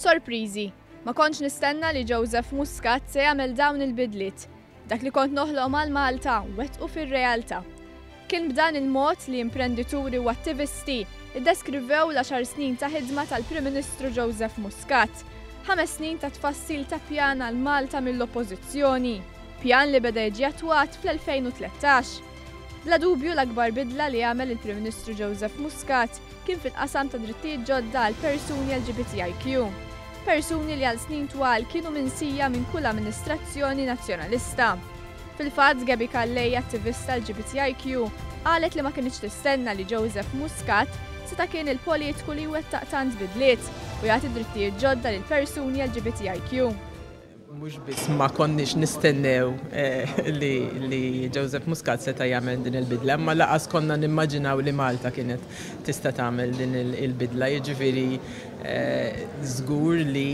Sorpriżi, ma kontx nistenna li Joseph Muscat se jagħmel dawn il-bidliet. Dak li kont noħloq mal-Malta wettqu fir-realtà. Kien b'dan il-mod li imprendituri u attivisti iddeskrivew l-10 snin ta' ħidma tal-Prim Ministru Joseph Muscat, 5 snin ta' tfassil ta' pjan għal Malta mill-oppożizzjoni, pjan li beda jiġi attwat fl-2013. Bla dubju l-akbar bidla li għamel il-Prim Ministru Joseph Muscat kien fil-qasam ta' drittijiet ġodda għal persuni LGBTIQ. Persuni li għal snin twal kienu minsija minn kull amministrazzjoni nazzjonalista. Fil-fatt Gabi Kallej, attivista LGBTIQ, qalet li ma kienx tistenna li Joseph Muscat seta' kien il-politiku li wettaq tant bidliet u jagħti drittijiet ġodda lil persuni LGBTIQ. Mhux biss ma konniex nistennew li Joseph Muscat seta' jagħmel din il-bidla, ma laqas konna nimmaġinaw li Malta kienet tista' tagħmel din il-bidla, jiġifieri żgur li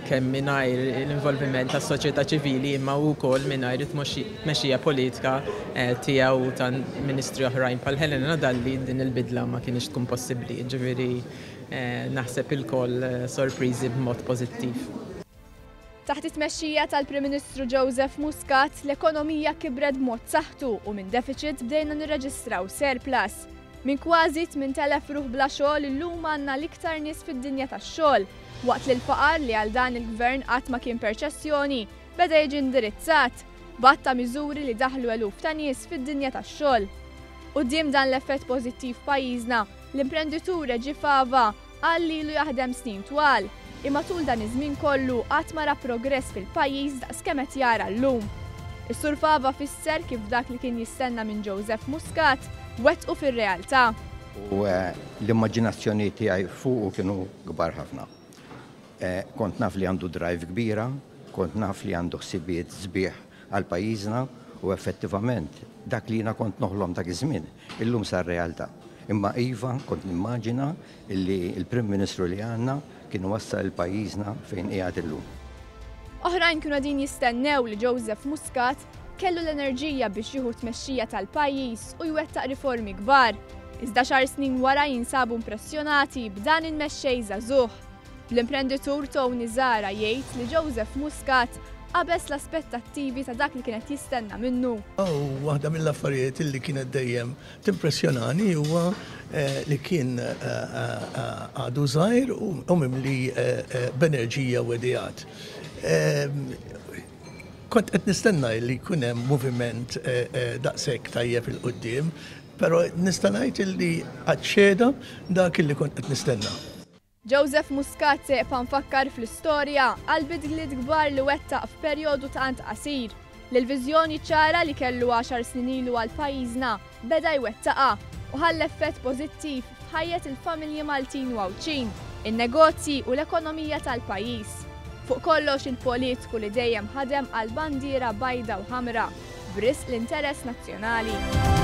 kemm mingħajr l-involviment tas-soċjetà ċivili imma wkoll mingħajr it-tmexxija politika tiegħu ta' ministri oħrajn bħal Helena Dalli din il-bidla ma kienx tkun possibbli, jiġifieri naħseb ilkoll sorpriżi b'mod pożittiv. Taħt it-tmexxija tal-Prim Ministru Joseph Muscat, l-ekonomija kibret b'mod saħtu u minn deficit bdejna nirreġistraw surplus. Minn kważi 8,000 ruħ bla xogħol illum għandna l-iktar nies fid-dinja tax-xogħol, waqt li l-faqar li għal dan il-gvern qatt ma kien perċessjoni beda jiġi indirizzat b'atta miżuri li daħlu eluf ta' nies fid-dinja tax-xogħol. Quddiem dan l-effett pożittiv pajjiżna, l-imprenditur Reġi Fava qal lilu jaħdem snin twal. Imma tul dan iż-żmien kollu qatt ma ra progress fil-pajjiż daqskemm qed jara llum. Is-Sur Fava fisser kif dak li kien jistenna minn Joseph Muscat wettqu fir-realtà. U l-immaġinazzjoni tiegħi fuqu kienu kbar ħafna. Kont naf li għandu drive kbira, kont naf li għandu ħsibiet sbieħ għal pajjiżna u effettivament dak li jiena kont noħlom dak iż-żmien illum sar realtà. Imma iva kont nimmaġina li l-Prim Ministru li għandna kienu wassal il-pajjiżna fejn qiegħed illum. Oħrajn kienu din jistennew li Joseph Muscat kellu l-enerġija biex jieħu tmexxija tal-pajjiż u jwettaq riformi kbar. Iżda xar snin wara jinsabu impressjonati b'dan il-mexxej żagħżugħ. L-imprenditur Tony Zara jgħid li Joseph Muscat qabes l-aspettattivi ta' dak li kienet jistenna minnu. Waħda mill-affarijiet li kienet dejjem timpressjonani huwa li kien għadu żgħir u mimli b'enerġija u idejat. Kont qed nistenna li jkun hemm moviment daqshekk tajjeb il-qudiem, però nista' ngħid li aċċeda dak li kont qed nistenna. Joseph Muscat seqpa nfakkar fl-istorja għal bidliet kbar li wettaq f'perjodu tant qasir. L-viżjoni ċara li kellu 10 snin ilu għal pajjiżna beda jwettaqha u ħall effett pożittiv f'ħajjet il-familji Maltin u Awċin, in-negozji u l-ekonomija tal-pajjiż. Fuq kollox il-politiku li dejjem ħadem għal bandiera bajda u ħamra b'risq l-interess nazzjonali.